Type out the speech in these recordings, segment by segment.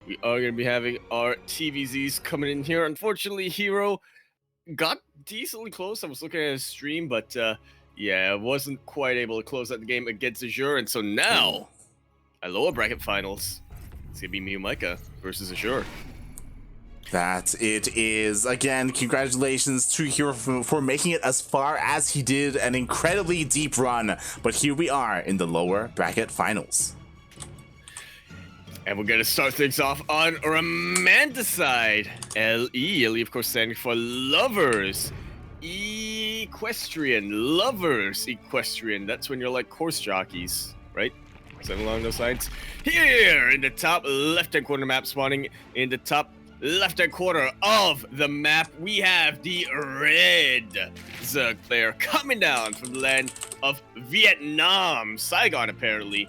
We are going to be having our TVZs coming in here. Unfortunately, Hero got decently close. I was looking at his stream, but yeah, wasn't quite able to close out the game against Azure. And so now, a lower bracket finals. It's going to be MeomaikA versus Azure. That it is. Again, congratulations to Hero for making it as far as he did. An incredibly deep run. But here we are in the lower bracket finals. And we're going to start things off on Romanticide. LE, of course, standing for Lovers. Equestrian. Lovers Equestrian. That's when you're like horse jockeys, right? Something along those lines. Here in the top left-hand corner map, spawning in the top left-hand corner of the map, we have the red Zerg player coming down from the land of Vietnam. Saigon, apparently.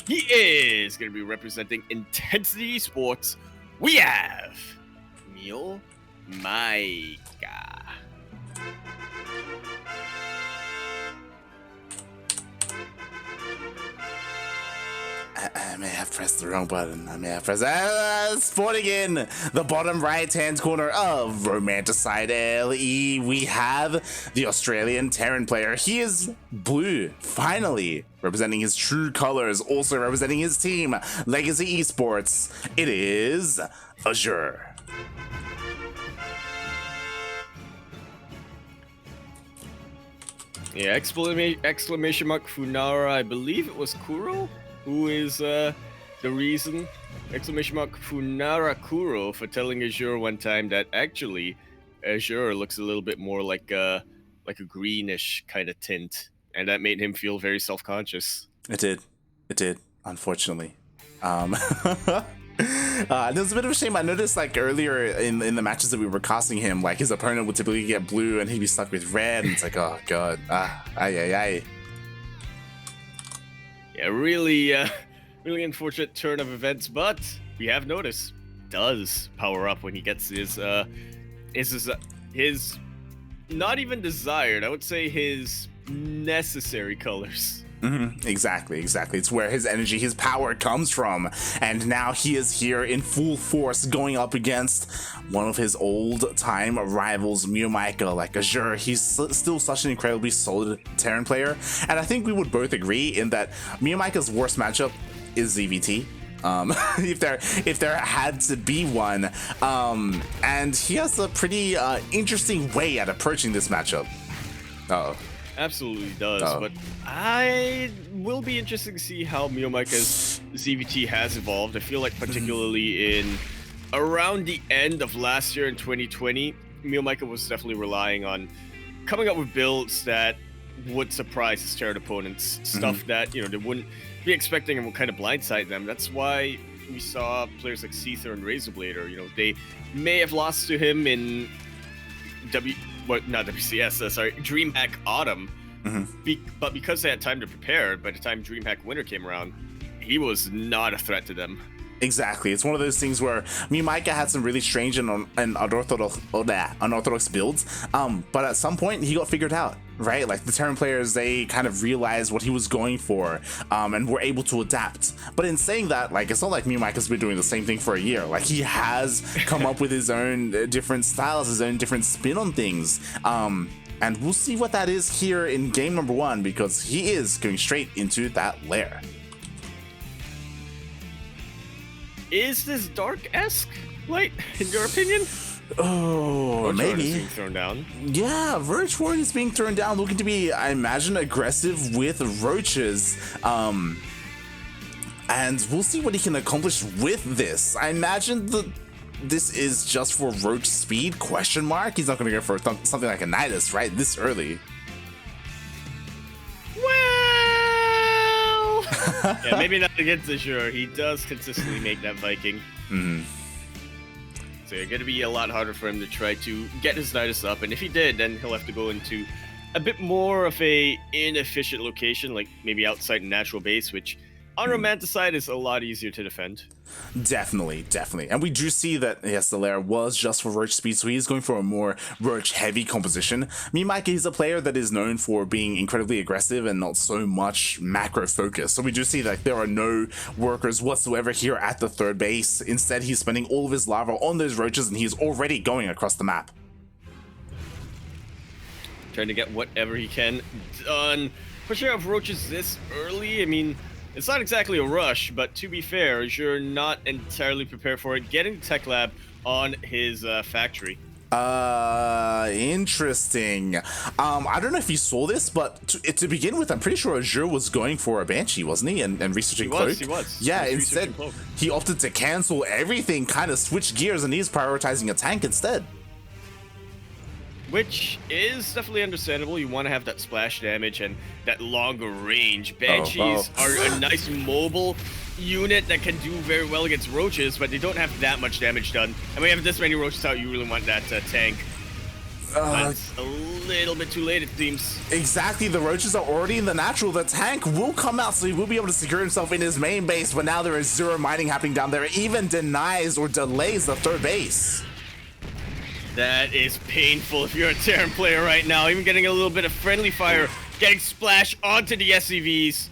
He is going to be representing Intensity Sports. We have MeomaikA. I may have pressed the wrong button. I may have pressed... spawning in the bottom right-hand corner of Romanticide LE, we have the Australian Terran player. He is blue, finally, representing his true colors, also representing his team, Legacy Esports. It is Azure. Yeah, exclamation mark Funara, I believe it was Kuro, who is the reason, exclamation mark Funara Kuro, for telling Azure one time that actually Azure looks a little bit more like a greenish kind of tint, and that made him feel very self-conscious. It did, unfortunately. There's a bit of a shame. I noticed like earlier in the matches that we were casting him, like his opponent would typically get blue and he'd be stuck with red, and it's like, oh god, ay. Yeah, really unfortunate turn of events, but we have noticed does power up when he gets his not even desired, I would say his necessary colors. Exactly. It's where his energy, his power comes from. And now he is here in full force going up against one of his old-time rivals, MeomaikA. Like Azure, he's still such an incredibly solid Terran player. And I think we would both agree in that MeomaikA's worst matchup is ZvT. If there had to be one. And he has a pretty interesting way at approaching this matchup. Uh-oh. Absolutely does, but I will be interested to see how MeomaikA's ZvT has evolved. I feel like particularly in around the end of last year in 2020, MeomaikA was definitely relying on coming up with builds that would surprise his Terran opponents, stuff that, they wouldn't be expecting and would kind of blindside them. That's why we saw players like Seether and Razorblader, they may have lost to him in DreamHack Autumn. But because they had time to prepare, by the time DreamHack Winter came around, he was not a threat to them. Exactly. It's one of those things where MeomaikA had some really strange and unorthodox builds, but at some point he got figured out, right? Like the Terran players, they kind of realized what he was going for, and were able to adapt. But in saying that, like, it's not like MeomaikA's been doing the same thing for a year. Like, he has come up with his own different styles, his own different spin on things. And we'll see what that is here in game number 1, because he is going straight into that lair. Is this Dark-esque, Light, in your opinion? Oh, maybe. Is being thrown down. Yeah, Roach Warren is being thrown down, looking to be, I imagine, aggressive with roaches. And we'll see what he can accomplish with this. I imagine this is just for roach speed, question mark? He's not going to go for something like a Nidus, right? This early. Well... yeah, maybe not against Azure. He does consistently make that Viking. So it's going to be a lot harder for him to try to get his Nidus up. And if he did, then he'll have to go into a bit more of a inefficient location, like maybe outside a natural base, which on Romanticide is a lot easier to defend. Definitely, definitely. And we do see that, yes, the lair was just for Roach speed, so he's going for a more Roach heavy composition. MeomaikA is a player that is known for being incredibly aggressive and not so much macro focused. So we do see that there are no workers whatsoever here at the third base. Instead, he's spending all of his lava on those Roaches, and he's already going across the map. Trying to get whatever he can done. Pushing out Roaches this early, I mean, it's not exactly a rush, but to be fair, Azure not entirely prepared for it. Getting the tech lab on his factory. Interesting. I don't know if you saw this, but to begin with, I'm pretty sure Azure was going for a Banshee, wasn't he? And researching Cloak. He was. Yeah, instead, he opted to cancel everything, kind of switch gears, and he's prioritizing a tank instead. Which is definitely understandable. You want to have that splash damage and that longer range. Banshees are a nice mobile unit that can do very well against Roaches, but they don't have that much damage done. And when you have this many Roaches out, you really want that tank. It's a little bit too late, it seems. Exactly, the Roaches are already in the natural. The tank will come out, so he will be able to secure himself in his main base, but now there is zero mining happening down there. It even denies or delays the third base. That is painful if you're a Terran player right now. Even getting a little bit of friendly fire, getting splash onto the SCVs.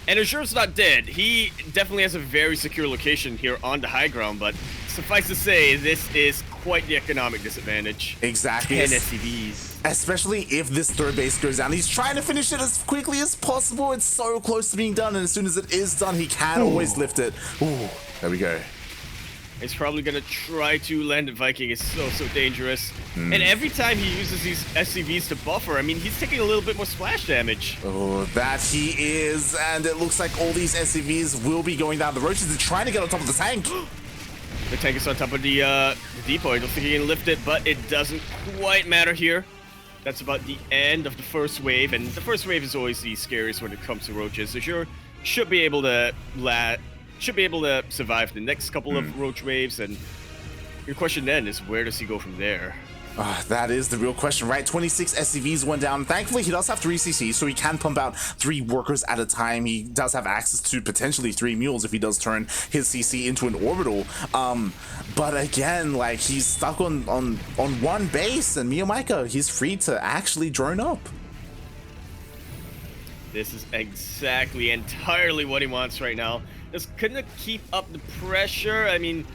And Azure's not dead. He definitely has a very secure location here on the high ground, but suffice to say, this is quite the economic disadvantage. Exactly. 10 SCVs. Especially if this third base goes down. He's trying to finish it as quickly as possible. It's so close to being done, and as soon as it is done, he can always lift it. Ooh, there we go. He's probably gonna try to land a Viking. It's so dangerous. And every time he uses these SCVs to buffer, I mean, he's taking a little bit more splash damage. Oh, that he is. And it looks like all these SCVs will be going down. The Roaches are trying to get on top of the tank. The tank is on top of the depot. I don't think he can lift it, but it doesn't quite matter here. That's about the end of the first wave, and the first wave is always the scariest when it comes to Roaches. Azure should be able to survive the next couple of Roach waves, and your question then is, where does he go from there? That is the real question, right? 26 SCVs went down. Thankfully, he does have 3 CCs, so he can pump out 3 workers at a time. He does have access to potentially 3 mules if he does turn his CC into an orbital. But again, like, he's stuck on one base, and MeomaikA, he's free to actually drone up. This is exactly entirely what he wants right now. Just couldn't keep up the pressure. I mean,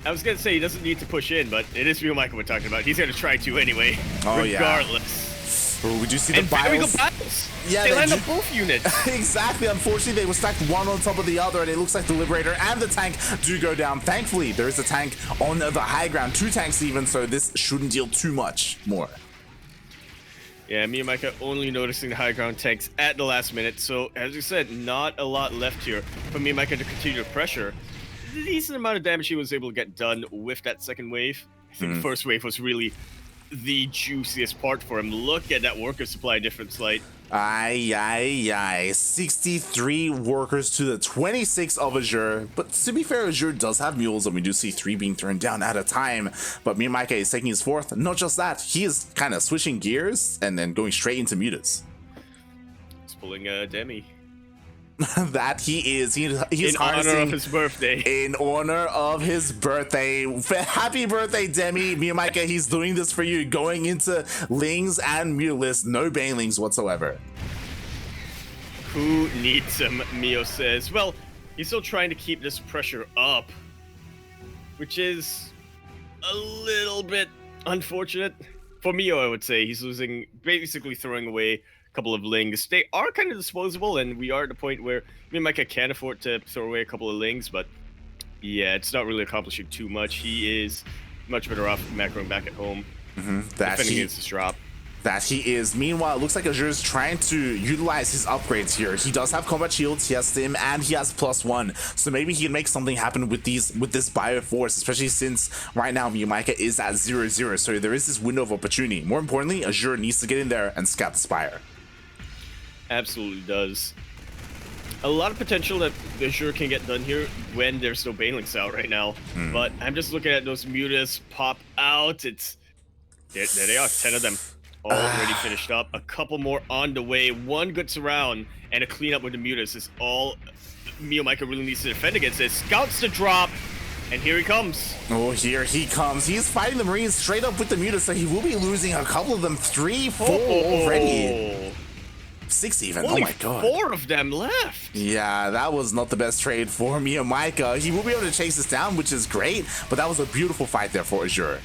I was gonna say he doesn't need to push in, but it is MeomaikA we're talking about. He's gonna try to anyway, regardless. Oh, we do see the very good battles. Yeah, they land on both units. Exactly. Unfortunately, they were stacked one on top of the other, and it looks like the Liberator and the tank do go down. Thankfully, there is a tank on the high ground, 2 tanks even, so this shouldn't deal too much more. Yeah, MeomaikA only noticing the high ground tanks at the last minute, so as you said, not a lot left here for MeomaikA to continue to pressure. The decent amount of damage he was able to get done with that second wave. I think the first wave was really the juiciest part for him. Look at that worker supply difference, like. 63 workers to the 26 of Azure. But to be fair, Azure does have mules, and we do see 3 being thrown down at a time. But MeomaikA is taking his 4th. Not just that, he is kind of switching gears and then going straight into mutas. He's pulling a Demi. That he is. He's in honor of his birthday. In honor of his birthday. Happy birthday, Demi. MeomaikA, he's doing this for you. Going into Lings and Mutalist. No Banelings whatsoever. Who needs him, Mio says. Well, he's still trying to keep this pressure up, which is a little bit unfortunate. For Mio, I would say. He's losing, basically throwing away couple of Lings. They are kind of disposable, and we are at the point where MeomaikA can afford to throw away a couple of Lings, but yeah, it's not really accomplishing too much. He is much better off macroing back at home, defending against this drop. That he is. Meanwhile, it looks like Azure is trying to utilize his upgrades here. He does have combat shields, he has stim, and he has +1. So maybe he can make something happen with this Bioforce, especially since right now MeomaikA is at 0-0. So there is this window of opportunity. More importantly, Azure needs to get in there and scout the Spire. Absolutely does. A lot of potential that Azure can get done here when there's no Banelings out right now. But I'm just looking at those mutas pop out. There they are, 10 of them already finished up. A couple more on the way. One good surround and a cleanup with the mutas is all MeomaikA really needs to defend against this. Scouts to drop, and here he comes. Oh, here he comes. He's fighting the Marines straight up with the Muta, so he will be losing a couple of them. 3, 4 already. 6 even. Only oh my god. 4 of them left. Yeah, that was not the best trade for MeomaikA. He will be able to chase this down, which is great, but that was a beautiful fight there for Azure.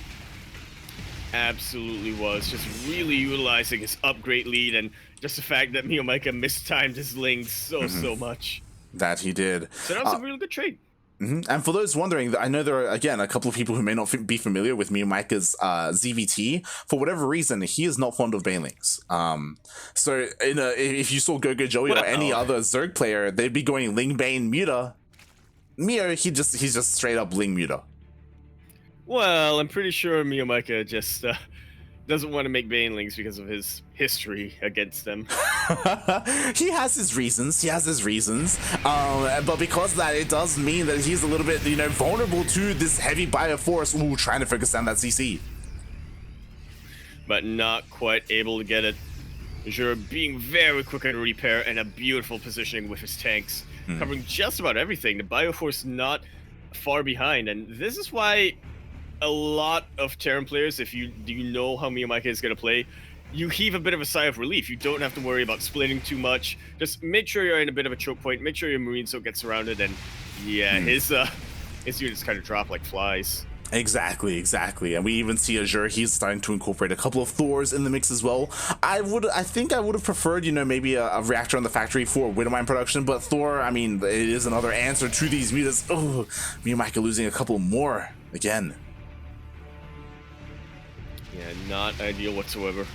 Absolutely was. Just really utilizing his upgrade lead, and just the fact that MeomaikA mistimed his lings so much. That he did. So that was a really good trade. And for those wondering, I know there are, again, a couple of people who may not be familiar with MeomaikA's ZvT. For whatever reason, he is not fond of banelings. So if you saw Gogo Joey or any other Zerg player, they'd be going Ling Bane Muta. Mio, he's just straight up Ling Muta. Well, I'm pretty sure MeomaikA just doesn't want to make banelings because of his history against them. He has his reasons. But because of that, it does mean that he's a little bit, vulnerable to this heavy bioforce. Ooh, trying to focus down that CC. But not quite able to get it. Azure being very quick on repair and a beautiful positioning with his tanks, covering just about everything. The bioforce not far behind, and this is why a lot of Terran players, if you know how MeomaikA is going to play, you heave a bit of a sigh of relief. You don't have to worry about splitting too much. Just make sure you're in a bit of a choke point. Make sure your Marines don't get surrounded. And yeah, his units kind of drop like flies. Exactly. And we even see Azure, he's starting to incorporate a couple of Thors in the mix as well. I think I would have preferred, maybe a reactor on the factory for Widowmine production, but Thor, I mean, it is another answer to these mutas. Oh, MeomaikA losing a couple more again. Yeah, not ideal whatsoever.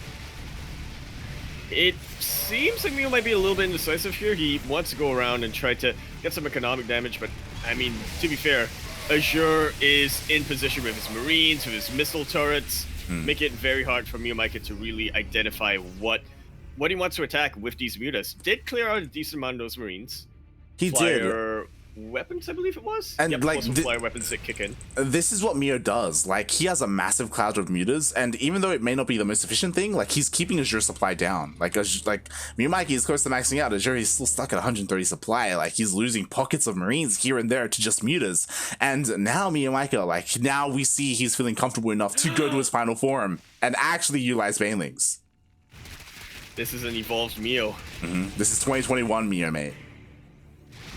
It seems like Mio might be a little bit indecisive here. He wants to go around and try to get some economic damage, but I mean, to be fair, Azure is in position with his Marines, with his missile turrets, make it very hard for MeomaikA to really identify what he wants to attack with these mutas. Did clear out a decent amount of those Marines. He did. Weapons, I believe it was. And yep, like also flyer weapons that kick in. This is what Mio does. Like, he has a massive cloud of mutas, and even though it may not be the most efficient thing, like, he's keeping Azure's supply down. Like MeomaikA is close to maxing out. Azure is still stuck at 130 supply. Like, he's losing pockets of Marines here and there to just mutas. And now MeomaikA, now we see he's feeling comfortable enough to go to his final form and actually utilize banelings. This is an evolved Mio. This is 2021 Mio, mate.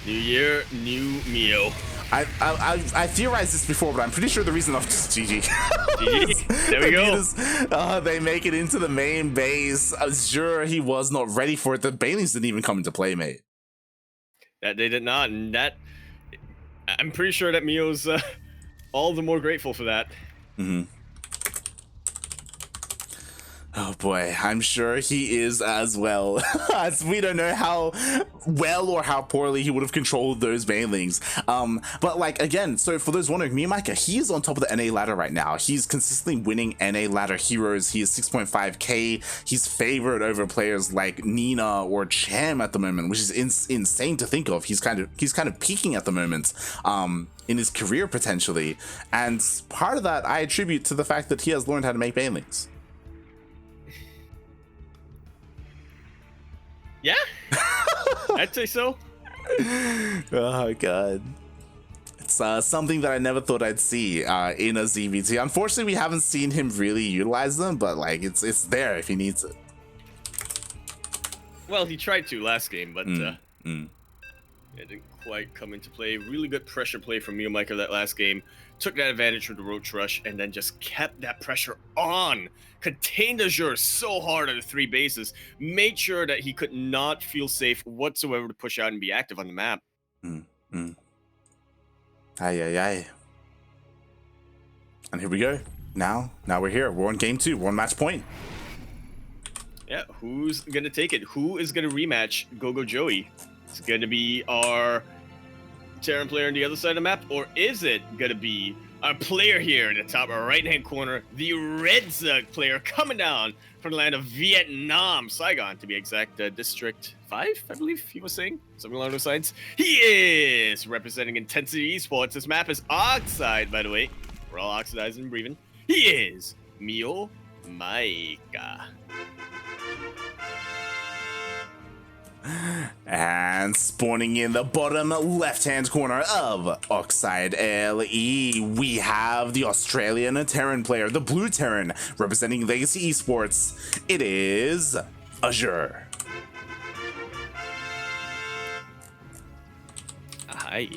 New year, new Mio. I theorized this before, but I'm pretty sure the reason of just GG. GG. There we go. They make it into the main base. Sure, he was not ready for it. The banelings didn't even come into play, mate. That they did not, and that I'm pretty sure that Mio's all the more grateful for that. Oh boy, I'm sure he is as well. As we don't know how well or how poorly he would have controlled those banelings. But like, again, so for those wondering, MeomaikA, he is on top of the NA ladder right now. He's consistently winning NA ladder heroes. He is 6.5k. He's favored over players like Nina or Cham at the moment, which is insane to think of. He's kind of peaking at the moment. In his career potentially. And part of that I attribute to the fact that he has learned how to make banelings. Yeah, I'd say so. Oh god, it's something that I never thought I'd see in a ZvT. Unfortunately, we haven't seen him really utilize them, but like it's there if he needs it. Well, he tried to last game, but it didn't quite come into play. Really good pressure play from MeomaikA that last game. Took that advantage with the Roach Rush and then just kept that pressure on. Contained Azure so hard on the 3 bases. Made sure that he could not feel safe whatsoever to push out and be active on the map. Aye. And here we go. Now we're here. We're on game 2. We're on match point. Yeah, who's going to take it? Who is going to rematch Gogo Joey? It's going to be our Terran player on the other side of the map, or is it going to be our player here in the top right-hand corner, the Red Zug player coming down from the land of Vietnam, Saigon to be exact, District 5, I believe he was saying, something along those lines. He is representing Intensity Esports. This map is Oxide, by the way. We're all oxidizing and breathing. He is MeomaikA. And spawning in the bottom left-hand corner of Oxide LE, we have the Australian Terran player, the Blue Terran, representing Legacy Esports. It is Azure. Hi.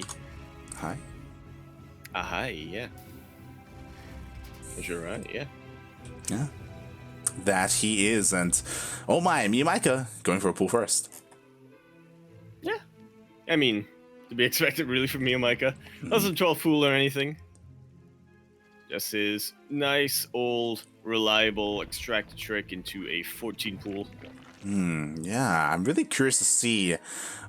Hi. Hi, yeah. Azure, right? Yeah. Yeah. That he is, and oh my, MeomaikA going for a pull first. Yeah. I mean, to be expected really from MeomaikA. Doesn't 12 fool or anything. Just his nice, old, reliable extract trick into a 14 pool. Yeah, I'm really curious to see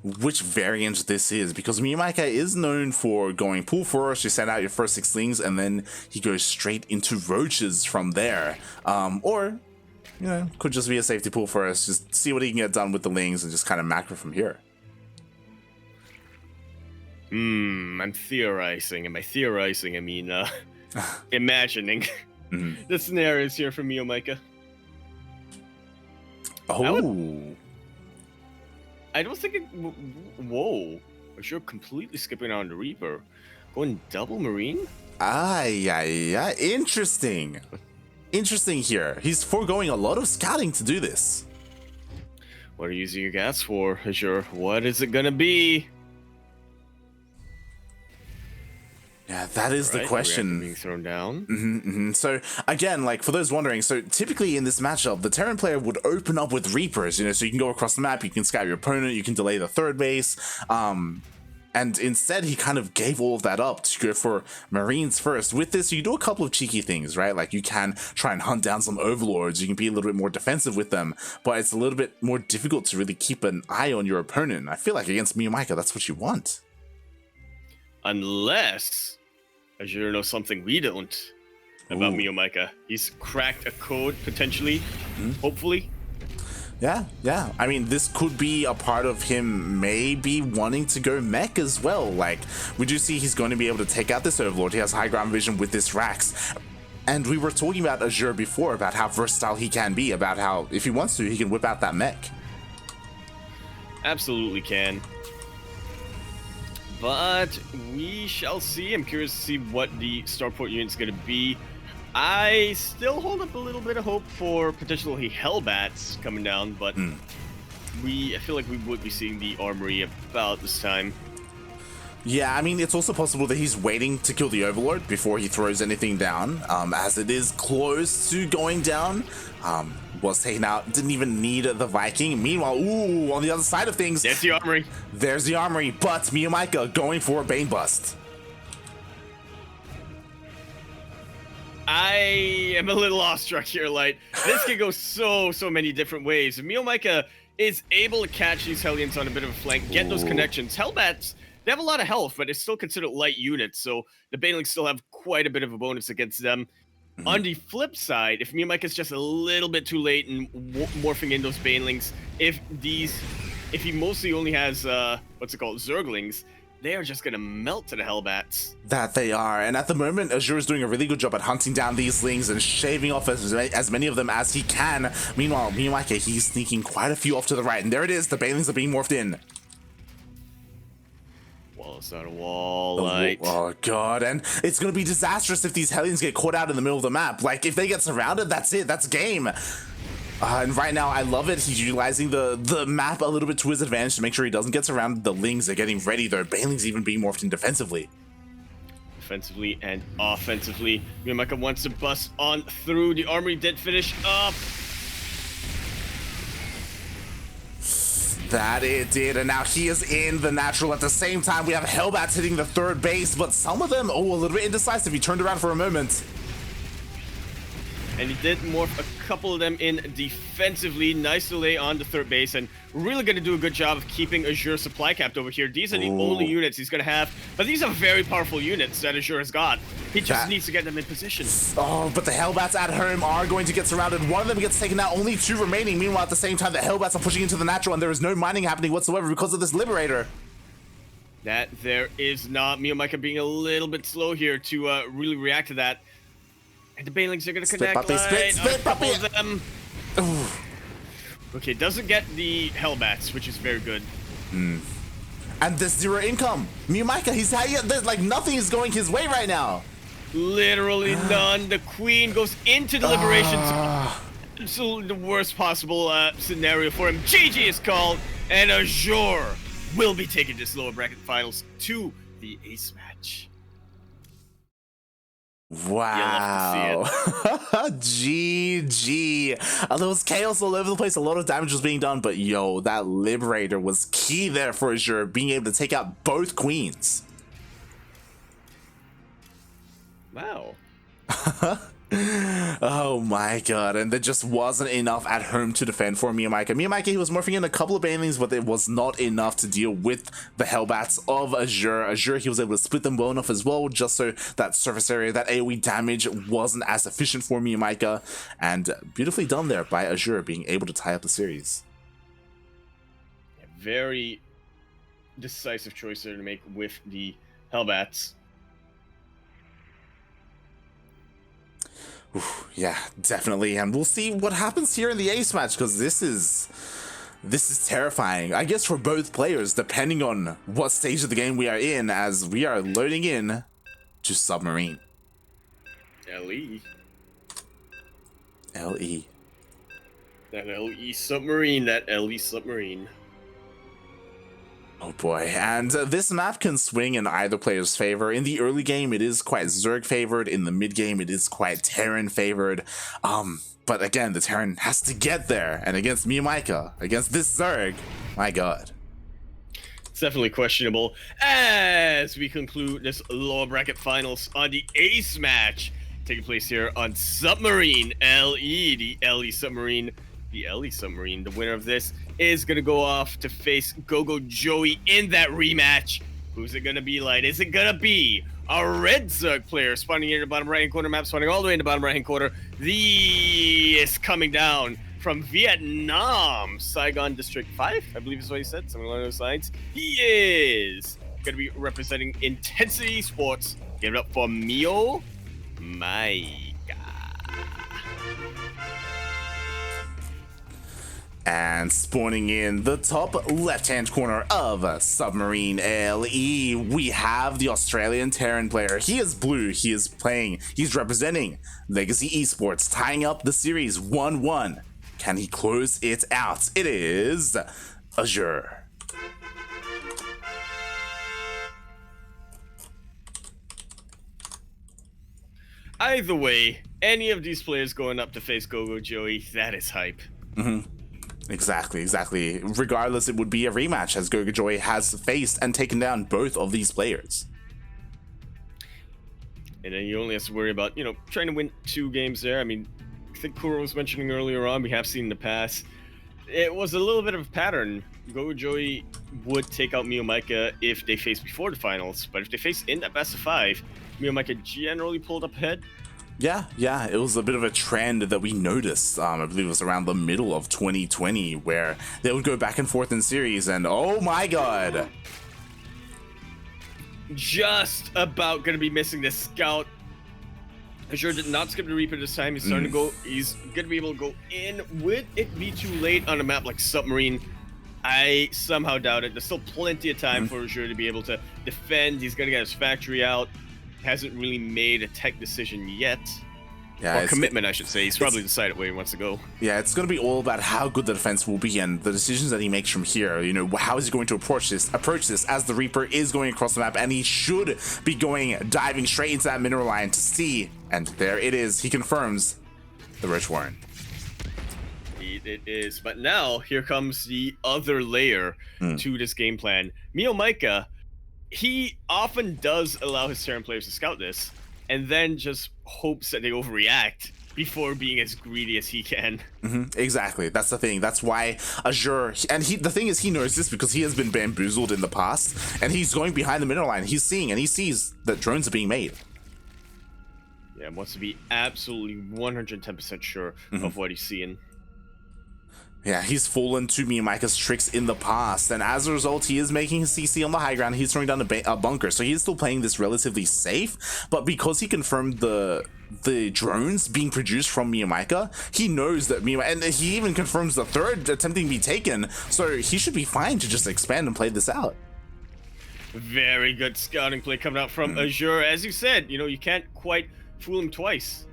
which variant this is, because MeomaikA is known for going pull first, you send out your first 6 lings, and then he goes straight into roaches from there. Or, you know, could just be a safety pull first, just see what he can get done with the lings and just kind of macro from here. I'm theorizing, and by theorizing I mean imagining the scenarios here from MeomaikA. Oh. I don't think it... Whoa. You're completely skipping on the Reaper. Going double Marine? Yeah. Interesting. Interesting here. He's foregoing a lot of scouting to do this. What are you using your gas for, Azure? What is it gonna be? Yeah, that is the question. Being thrown down. So again, like for those wondering, so typically in this matchup, the Terran player would open up with Reapers, you know, so you can go across the map, you can scout your opponent, you can delay the third base, and instead he kind of gave all of that up to go for Marines first. With this, you can do a couple of cheeky things, right? Like you can try and hunt down some Overlords, you can be a little bit more defensive with them, but it's a little bit more difficult to really keep an eye on your opponent. I feel like against MeomaikA, that's what you want. Unless Azure knows something we don't about MeomaikA. He's cracked a code, potentially, hopefully. Yeah. I mean, this could be a part of him maybe wanting to go mech as well. Like, we do see he's going to be able to take out this Overlord. He has high ground vision with this Rax. And we were talking about Azure before, about how versatile he can be, about how, if he wants to, he can whip out that mech. Absolutely can. But we shall see. I'm curious to see what the starport unit's going to be. I still hold up a little bit of hope for potentially Hellbats coming down, but I feel like we would be seeing the armory about this time. Yeah, I mean, it's also possible that he's waiting to kill the Overlord before he throws anything down, as it is close to going down. Was taken out, didn't even need the Viking. Meanwhile, on the other side of things, there's the armory. There's the armory, but MeomaikA going for a Bane Bust. I am a little awestruck here, Light. This can go so many different ways. MeomaikA is able to catch these Hellions on a bit of a flank, get those connections. Hellbats, they have a lot of health, but it's still considered light units, so the Banelings still have quite a bit of a bonus against them. On the flip side, if MeomaikA is just a little bit too late in morphing in those Banelings, if he mostly only has, Zerglings, they are just gonna melt to the Hellbats. That they are, and at the moment, Azure is doing a really good job at hunting down these lings and shaving off as many of them as he can. Meanwhile, MeomaikA, he's sneaking quite a few off to the right, and there it is, the Banelings are being morphed in. Well, it's not a wall, Light. Oh god, and it's gonna be disastrous if these Hellions get caught out in the middle of the map. Like, if they get surrounded, that's it, that's game. And right now, I love it. He's utilizing the map a little bit to his advantage to make sure he doesn't get surrounded. The lings are getting ready, though. Banelings even being morphed in defensively. Defensively and offensively. MeomaikA wants to bust on through. The armory did finish up. That it did, and now he is in the natural. At the same time, we have Hellbats hitting the third base, but some of them, a little bit indecisive. He turned around for a moment. And he did morph a couple of them in defensively. Nice delay on the third base, and really going to do a good job of keeping Azure supply capped over here. These are the only units he's going to have, but these are very powerful units that Azure has got. He just needs to get them in position. Oh, but the Hellbats at home are going to get surrounded. One of them gets taken out, only 2 remaining. Meanwhile, at the same time, the Hellbats are pushing into the natural, and there is no mining happening whatsoever because of this Liberator. That there is not. MeomaikA being a little bit slow here to really react to that. And the Banelings are going to connect. Split puppy. Okay, doesn't get the Hellbats, which is very good. And there's 0 income. MeomaikA, there's like nothing is going his way right now. Literally none. The Queen goes into deliberations. Absolutely the worst possible scenario for him. GG is called, and Azure will be taking this lower bracket finals to the ace match. Wow. GG. There was chaos all over the place. A lot of damage was being done, but yo, that Liberator was key there for Azure, being able to take out both queens. Wow. Oh my god, and there just wasn't enough at home to defend for MeomaikA. MeomaikA, he was morphing in a couple of banelings, but it was not enough to deal with the Hellbats of Azure. Azure, he was able to split them well enough as well, just so that surface area, that AoE damage wasn't as efficient for MeomaikA, and beautifully done there by Azure, being able to tie up the series. Very decisive choice there to make with the Hellbats. Oof, yeah, definitely, and we'll see what happens here in the ace match, because this is terrifying, I guess, for both players, depending on what stage of the game we are in, as we are loading in to Submarine. LE. LE. That LE submarine, that LE submarine. Oh boy, and this map can swing in either player's favor. In the early game, it is quite Zerg favored. In the mid game, it is quite Terran favored. But again, the Terran has to get there. And against MeomaikA, against this Zerg, my god. It's definitely questionable. As we conclude this lower bracket finals on the ace match, taking place here on Submarine LE, the LE Submarine. The LE Submarine, the winner of this, is going to go off to face Gogo Joey in that rematch. Who's it going to be like? Is it going to be a red Zerg player spawning in the bottom right-hand corner map, spawning all the way in the bottom right-hand corner? Is coming down from Vietnam, Saigon District 5, I believe is what he said, something along those lines. He is going to be representing Intensity Sports. Give it up for MeomaikA. And spawning in the top left-hand corner of Submarine LE, we have the Australian Terran player. He is blue. He's representing Legacy Esports, tying up the series 1-1. Can he close it out? It is Azure. Either way, any of these players going up to face Gogo Joey, that is hype. Exactly. Regardless, it would be a rematch, as Gogo Joey has faced and taken down both of these players. And then you only have to worry about, trying to win 2 games there. I mean, I think Kuro was mentioning earlier on, we have seen in the past, it was a little bit of a pattern. Gogo Joey would take out MeomaikA if they faced before the finals, but if they faced in that best of 5, MeomaikA generally pulled up ahead. Yeah, it was a bit of a trend that we noticed. I believe it was around the middle of 2020, where they would go back and forth in series, and oh my god. Just about going to be missing the scout. Azure did not skip the Reaper this time. He's starting to go. He's going to be able to go in. Would it be too late on a map like Submarine? I somehow doubt it. There's still plenty of time for Azure to be able to defend. He's going to get his factory out. Hasn't really made a tech decision yet. Yeah, or commitment, I should say. He's probably decided where he wants to go. Yeah, it's going to be all about how good the defense will be and the decisions that he makes from here. How is he going to approach this as the Reaper is going across the map, and he should be diving straight into that mineral line to see. And there it is. He confirms the Rich Warren. It is. But now, here comes the other layer to this game plan. MeomaikA, he often does allow his Terran players to scout this, and then just hopes that they overreact before being as greedy as he can. Exactly. That's the thing. That's why Azure, and the thing is, he knows this because he has been bamboozled in the past, and he's going behind the mineral line. He's seeing, and he sees that drones are being made. Yeah, wants to be absolutely 110% sure of what he's seeing. Yeah, he's fallen to MeomaikA's tricks in the past, and as a result, he is making his CC on the high ground. He's throwing down a bunker, so he's still playing this relatively safe. But because he confirmed the drones being produced from MeomaikA, he knows that and he even confirms the third attempting to be taken, so he should be fine to just expand and play this out. Very good scouting play coming out from Azure. As you said, you can't quite fool him twice.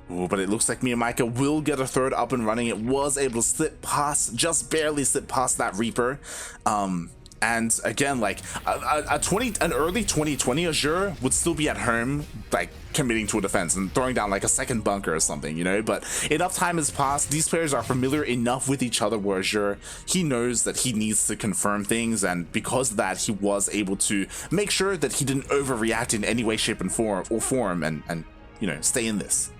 Ooh, but it looks like MeomaikA will get a third up and running. It was able to slip past, just barely slip past that Reaper. And again, like an early 2020 Azure would still be at home, like committing to a defense and throwing down like a second bunker or something, But enough time has passed. These players are familiar enough with each other where Azure, he knows that he needs to confirm things, and because of that, he was able to make sure that he didn't overreact in any way, shape, and form, and stay in this.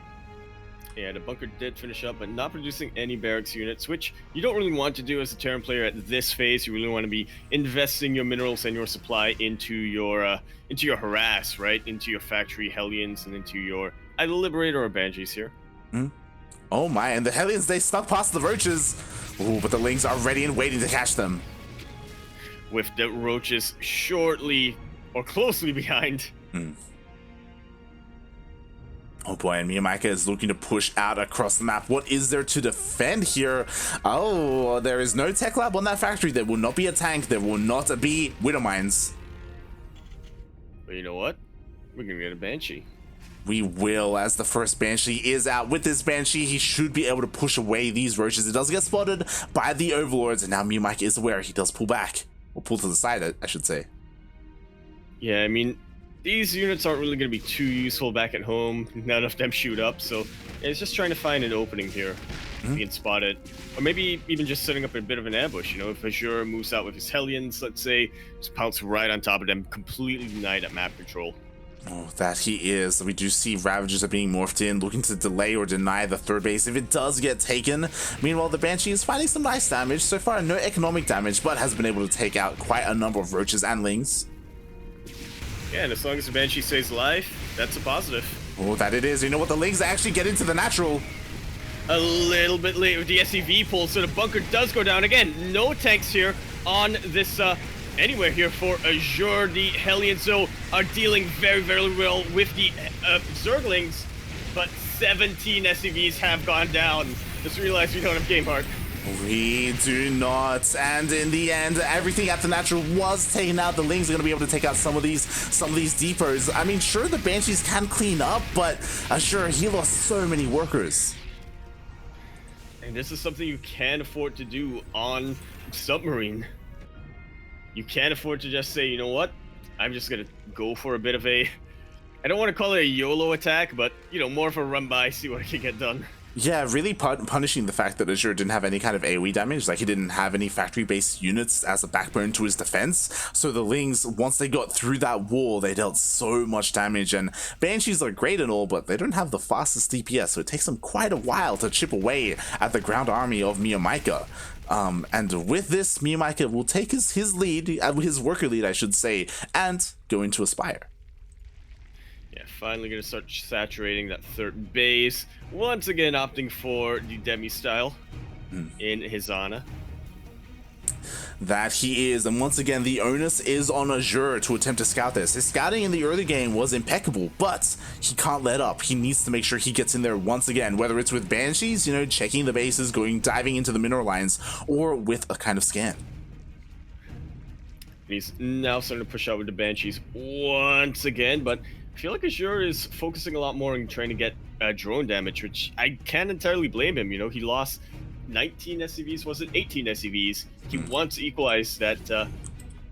Yeah, the bunker did finish up, but not producing any barracks units, which you don't really want to do as a Terran player at this phase. You really want to be investing your minerals and your supply into your harass, right? Into your factory Hellions and into your either Liberator or Banshees here. Oh my, and the Hellions, they snuck past the Roaches. Ooh, but the Lings are ready and waiting to catch them. With the Roaches shortly or closely behind. Oh boy, and MeomaikA is looking to push out across the map. What is there to defend here? Oh, there is no tech lab on that factory. There will not be a tank. There will not be Widow Mines. But you know what? We're gonna get a Banshee. We will, as the first Banshee is out. With this Banshee, he should be able to push away these Roaches. It does get spotted by the Overlords, and now MeomaikA is aware. He does pull back. Or pull to the side, I should say. Yeah, I mean, these units aren't really going to be too useful back at home. None of them shoot up, so it's just trying to find an opening here, being spotted. Or maybe even just setting up a bit of an ambush, If Azure moves out with his Hellions, let's say, just pounce right on top of them, completely deny that map control. Oh, that he is. We do see Ravagers are being morphed in, looking to delay or deny the third base if it does get taken. Meanwhile, the Banshee is finding some nice damage. So far, no economic damage, but has been able to take out quite a number of Roaches and Lings. Yeah, and as long as the Banshee stays alive, that's a positive. Oh, that it is. You know what? The Lings actually get into the natural. A little bit late with the SEV pull, so the bunker does go down. Again, no tanks here on this, anywhere here for Azure. The Hellions, though, are dealing very, very well with the Zerglings, but 17 SEVs have gone down. Just realized we don't have Game Heart. We do not, and in the end, everything at the natural was taken out. The Lings are going to be able to take out some of these depots. I mean, sure, the Banshees can clean up, but sure, he lost so many workers. And this is something you can't afford to do on Submarine. You can't afford to just say, you know what, I'm just going to go for a bit of a, I don't want to call it a YOLO attack, but, more of a run by, see what I can get done. Yeah, really punishing the fact that Azure didn't have any kind of AoE damage, like he didn't have any factory-based units as a backbone to his defense. So the Lings, once they got through that wall, they dealt so much damage, and Banshees are great and all, but they don't have the fastest DPS, so it takes them quite a while to chip away at the ground army of MeomaikA. And with this, MeomaikA will take his lead, his worker lead, I should say, and go into Aspire. Yeah, finally going to start saturating that third base. Once again, opting for the Demi style in Hizana. That he is, and once again, the onus is on Azure to attempt to scout this. His scouting in the early game was impeccable, but he can't let up. He needs to make sure he gets in there once again, whether it's with Banshees, checking the bases, diving into the mineral lines, or with a kind of scan. He's now starting to push out with the Banshees once again, but I feel like Azure is focusing a lot more on trying to get drone damage, which I can't entirely blame him. He lost 19 SCVs, was it 18 SCVs? He wants to equalize that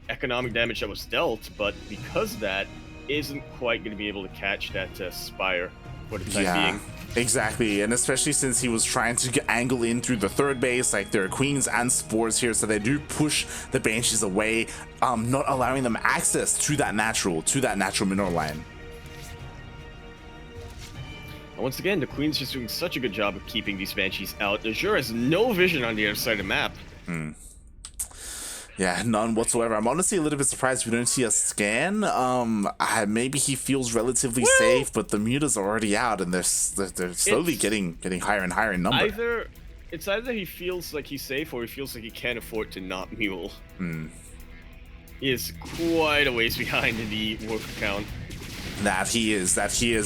economic damage that was dealt, but because of that, isn't quite going to be able to catch that Spire for the time being. Exactly, and especially since he was trying to angle in through the third base, like there are Queens and Spores here, so they do push the Banshees away, not allowing them access to that natural mineral line. Once again, the Queen's just doing such a good job of keeping these Banshees out. Azure has no vision on the other side of the map. Yeah, none whatsoever. I'm honestly a little bit surprised we don't see a scan. Maybe he feels relatively safe, but the mutas are already out, and they're slowly getting higher and higher in number. It's either he feels like he's safe, or he feels like he can't afford to not mule. He is quite a ways behind in the worker count. That he is,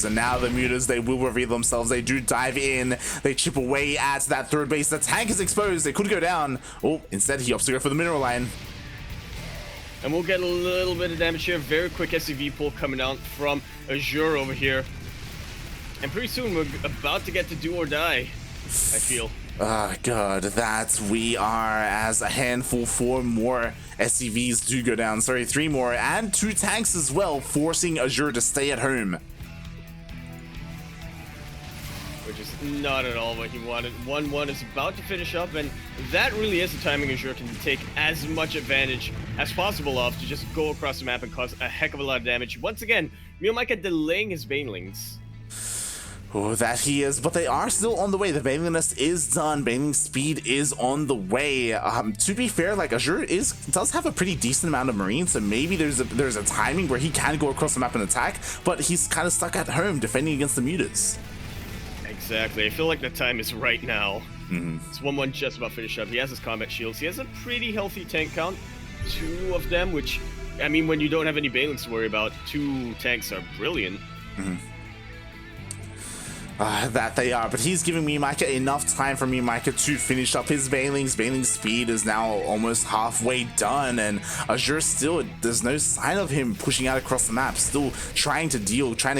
and now the mutas, they will reveal themselves. They do dive in, they chip away at that third base. The tank is exposed, they could go down. Oh, instead he opts to go for the mineral line. And we'll get a little bit of damage here. Very quick SCV pull coming out from Azure over here. And pretty soon we're about to get to do or die, I feel. Oh god, that we are, as a handful, 4 more SCVs do go down. Sorry, 3 more, and 2 tanks as well, forcing Azure to stay at home. Which is not at all what he wanted. 1-1 is about to finish up, and that really is the timing Azure can take as much advantage as possible of to just go across the map and cause a heck of a lot of damage. Once again, MeomaikA delaying his Banelings. Oh, that he is, but they are still on the way. The Baneling Nest is done. Baneling speed is on the way. To be fair, like, Azure does have a pretty decent amount of Marines, so maybe there's a timing where he can go across the map and attack, but he's kind of stuck at home defending against the mutas. Exactly. I feel like the time is right now. It's 1-1 just about finished up. He has his combat shields. He has a pretty healthy tank count. 2 of them, which, I mean, when you don't have any Banelings to worry about, 2 tanks are brilliant. That they are, but he's giving MeomaikA enough time for MeomaikA to finish up his Banelings. Baneling speed is now almost halfway done, and Azure still, there's no sign of him pushing out across the map, still trying to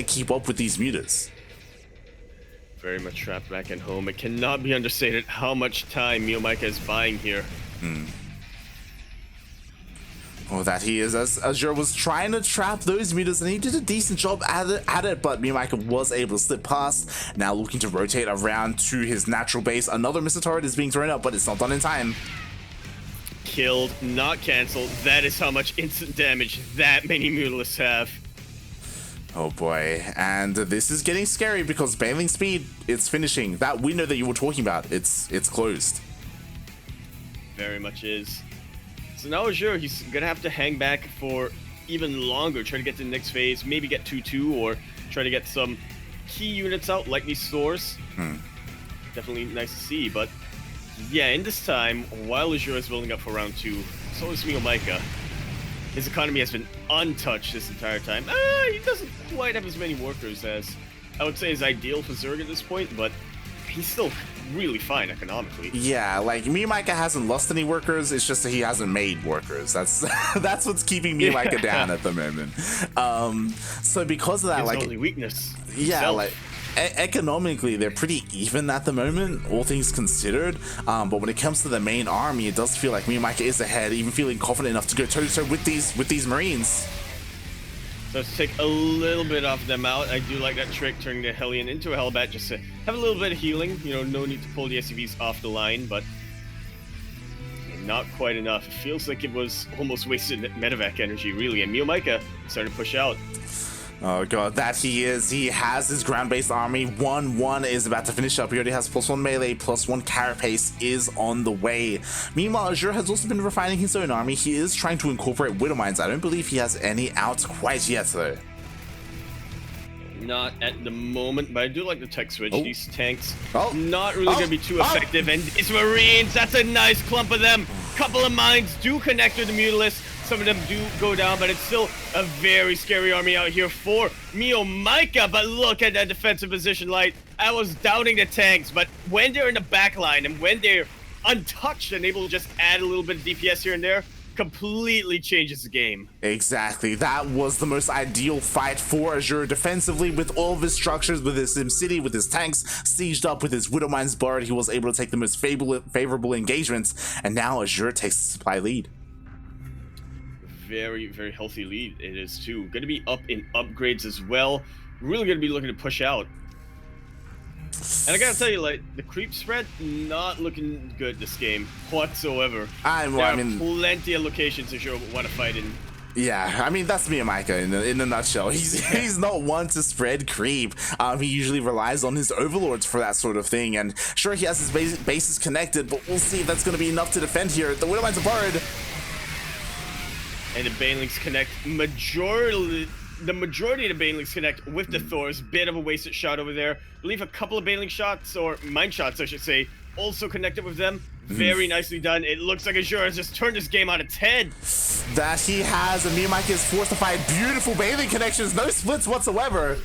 keep up with these mutas. Very much trapped back at home. It cannot be understated how much time MeomaikA is buying here. Oh, that he is, as Azure was trying to trap those mutas, and he did a decent job at it, but MeomaikA was able to slip past. Now looking to rotate around to his natural base. Another missile turret is being thrown up, but it's not done in time. Killed, not cancelled. That is how much instant damage that many mutalists have. Oh boy, and this is getting scary because Baneling speed, it's finishing. That window that you were talking about, it's closed. Very much is. So now Azure, he's gonna have to hang back for even longer, try to get to the next phase, maybe get 2-2, or try to get some key units out, like these stores. Definitely nice to see, but yeah, in this time, while Azure is building up for round 2, so is MeomaikA. His economy has been untouched this entire time. He doesn't quite have as many workers as I would say is ideal for Zerg at this point, but he's still really fine economically. Yeah, like, MeomaikA hasn't lost any workers, it's just that he hasn't made workers. That's that's what's keeping MeomaikA down at the moment. So because of that, his like, only weakness. Yeah, himself. like, economically they're pretty even at the moment, all things considered, but when it comes to the main army, it does feel like MeomaikA is ahead, even feeling confident enough to go toe-to-toe with these Marines. So to take a little bit off them out, I do like that trick, turning the Hellion into a Hellbat just to have a little bit of healing. You know, no need to pull the SCVs off the line, but not quite enough. It feels like it was almost wasted medevac energy, really, and MeomaikA started to push out. Oh god, that he is. He has his ground-based army. 1-1 is about to finish up. He already has +1 melee, +1 carapace is on the way. Meanwhile, Azure has also been refining his own army. He is trying to incorporate Widow Mines. I don't believe he has any out quite yet, though. Not at the moment, but I do like the tech switch. Oh. These tanks Oh. not really going to be too effective, and it's Marines. That's a nice clump of them. Couple of mines do connect to the Mutalists. Some of them do go down, but it's still a very scary army out here for MeomaikA. But look at that defensive position, Light. I was doubting the tanks, but when they're in the back line and when they're untouched and able to just add a little bit of DPS here and there, completely changes the game. Exactly. That was the most ideal fight for Azure defensively, with all of his structures, with his SimCity, with his tanks sieged up, with his Widow Mines barred. He was able to take the most favorable engagements, and now Azure takes the supply lead. Very, very healthy lead it is too. Going to be up in upgrades as well. Really going to be looking to push out. And I gotta tell you, like, the creep spread not looking good this game whatsoever. There are plenty of locations that you want to fight in. Yeah, I mean, that's MeomaikA in a nutshell. He's not one to spread creep. He usually relies on his overlords for that sort of thing, and sure, he has his bases connected, but we'll see if that's going to be enough to defend here. The Widow Mines are borrowed. And the Banelings connect the majority of the Banelings connect with the Thors. Bit of a wasted shot over there. I believe a couple of Baneling shots, or mine shots I should say, also connected with them. Very nicely done. It looks like Azure has just turned this game on its head. That he has, and MeomaikA is forced to find beautiful Baneling connections, no splits whatsoever.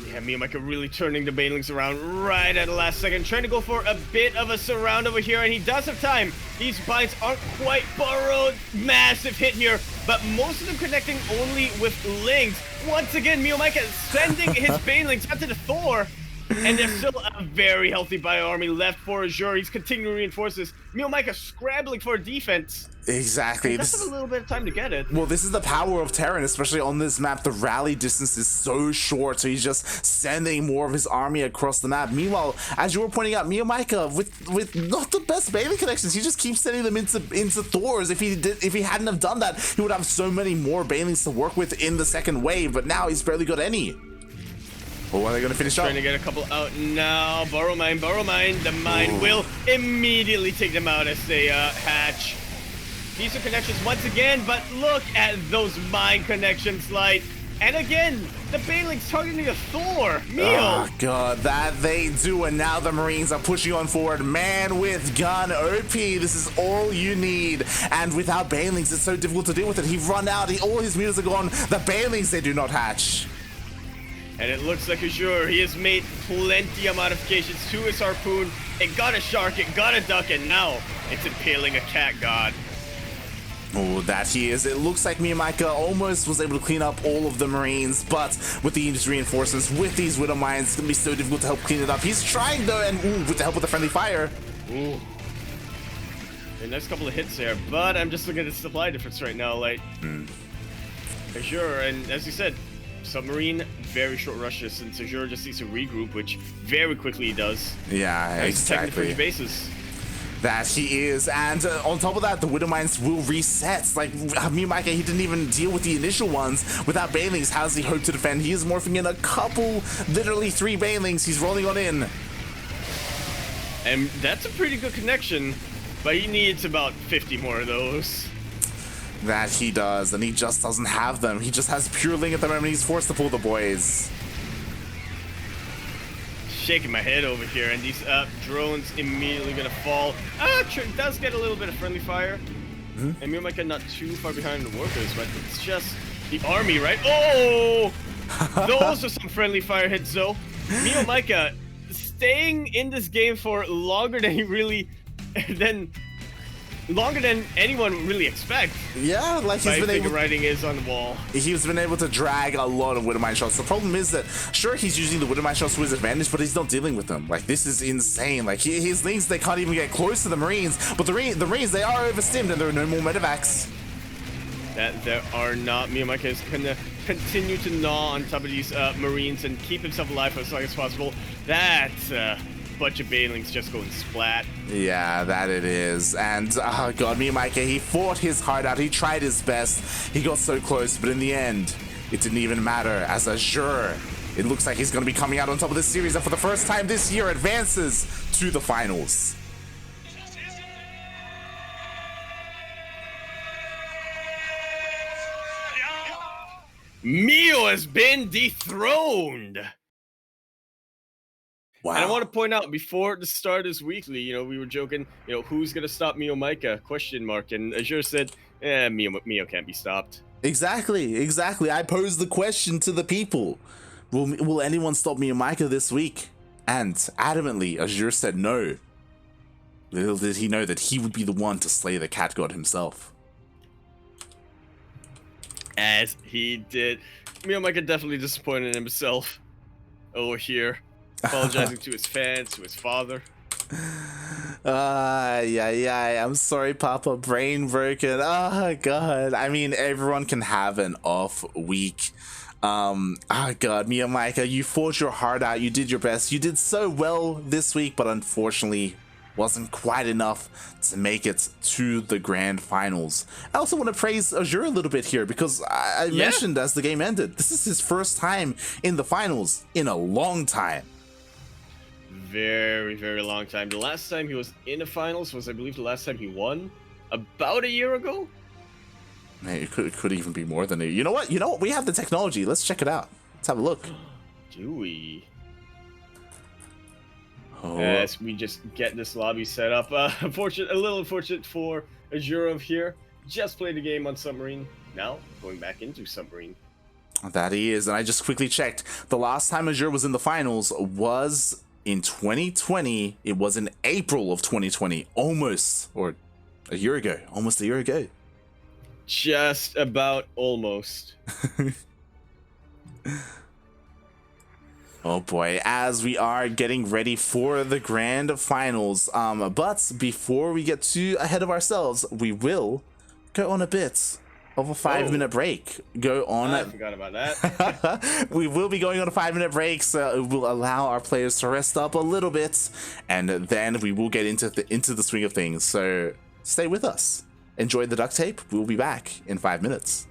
Yeah, MeomaikA really turning the Banelings around right at the last second, trying to go for a bit of a surround over here, and he does have time. These binds aren't quite burrowed. Massive hit here, but most of them connecting only with Lings. Once again, MeomaikA sending his Banelings out to the Thor, and there's still a very healthy bio army left for Azure. He's continuing to reinforce this. MeomaikA scrambling for defense. Exactly. This has a little bit of time to get it. Well, this is the power of Terran, especially on this map. The rally distance is so short, so he's just sending more of his army across the map. Meanwhile, as you were pointing out, MeomaikA with not the best Baneling connections, he just keeps sending them into Thors. If he hadn't have done that, he would have so many more Banelings to work with in the second wave. But now he's barely got any. Oh, are they going to finish up? Trying to get a couple out now. Burrow mine. The mine will immediately take them out as they hatch. Decent connections once again, but look at those mine connections, Light. And again, the Banelings targeting a Thor. Meo. Oh, God, that they do. And now the Marines are pushing on forward. Man with gun, OP. This is all you need. And without Banelings, it's so difficult to deal with it. He run out. All his meters are gone. The Banelings, they do not hatch. And it looks like Azure, he has made plenty of modifications to his harpoon. It got a shark, it got a duck, and now it's impaling a cat god. Oh, that he is. It looks like MeomaikA almost was able to clean up all of the Marines, but with these reinforcements, with these Widow Mines, it's going to be so difficult to help clean it up. He's trying though, and with the help of the friendly fire. Ooh. A nice couple of hits there, but I'm just looking at the supply difference right now, like Azure, and as you said, Submarine, very short rushes since Azure just needs to regroup, which very quickly he does. Yeah, exactly. Bases. That he is, and on top of that, the Widow Mines will reset. Like MeomaikA, he didn't even deal with the initial ones. Without Banelings, how does he hope to defend? He is morphing in a couple, literally 3 Banelings. He's rolling on in. And that's a pretty good connection, but he needs about 50 more of those. That he does, and he just doesn't have them. He just has pure Ling at the moment. He's forced to pull the boys. Shaking my head over here, and these drones immediately gonna fall. Does get a little bit of friendly fire. And MeomaikA not too far behind the workers, but it's just the army, right? Oh! Those are some friendly fire hits, though. MeomaikA staying in this game for longer than he really... longer than anyone would really expect. Yeah, like he's been able. The writing is on the wall. He's been able to drag a lot of Widowmine shots. The problem is that sure he's using the Widowmine shots to his advantage, but he's not dealing with them. Like this is insane. Like his Lings, they can't even get close to the Marines. But the Marines, they are overstimmed, and there are no more medevacs. That there are not. MeomaikA is gonna continue to gnaw on top of these Marines and keep himself alive for as long as possible. That's bunch of Banelings just going splat. Yeah, that it is. And oh god, MeomaikA, he fought his heart out. He tried his best. He got so close, but in the end, it didn't even matter. As Azure, it looks like he's going to be coming out on top of this series, and for the first time this year, advances to the finals. Meo has been dethroned. Wow. And I want to point out, before the start of this weekly, you know, we were joking, you know, who's going to stop MeomaikA? Question mark. And Azure said, Meo can't be stopped. Exactly. I posed the question to the people. Will anyone stop MeomaikA this week? And adamantly, Azure said no. Little did he know that he would be the one to slay the cat god himself. As he did. MeomaikA definitely disappointed in himself over here. Apologizing to his fans, to his father. Yeah. I'm sorry, Papa. Brain broken. Oh, God. I mean, everyone can have an off week. God, MeomaikA, you fought your heart out. You did your best. You did so well this week, but unfortunately wasn't quite enough to make it to the grand finals. I also want to praise Azure a little bit here because I mentioned as the game ended, this is his first time in the finals in a long time. Very, very long time. The last time he was in the finals was, I believe, the last time he won about a year ago. Man, it could even be more than a... You know what? We have the technology. Let's check it out. Let's have a look. Do we? Oh. As we just get this lobby set up. A little unfortunate for Azure here. Just played the game on Submarine. Now going back into Submarine. That he is, and I just quickly checked. The last time Azure was in the finals was in 2020. It was in April of 2020, almost a year ago. Just about almost. Oh boy, as we are getting ready for the grand finals. But before we get too ahead of ourselves, we will go on a bit of a 5-minute break. I forgot about that. We will be going on a 5-minute break, so it will allow our players to rest up a little bit, and then we will get into the swing of things. So stay with us. Enjoy the duct tape. We'll be back in 5 minutes.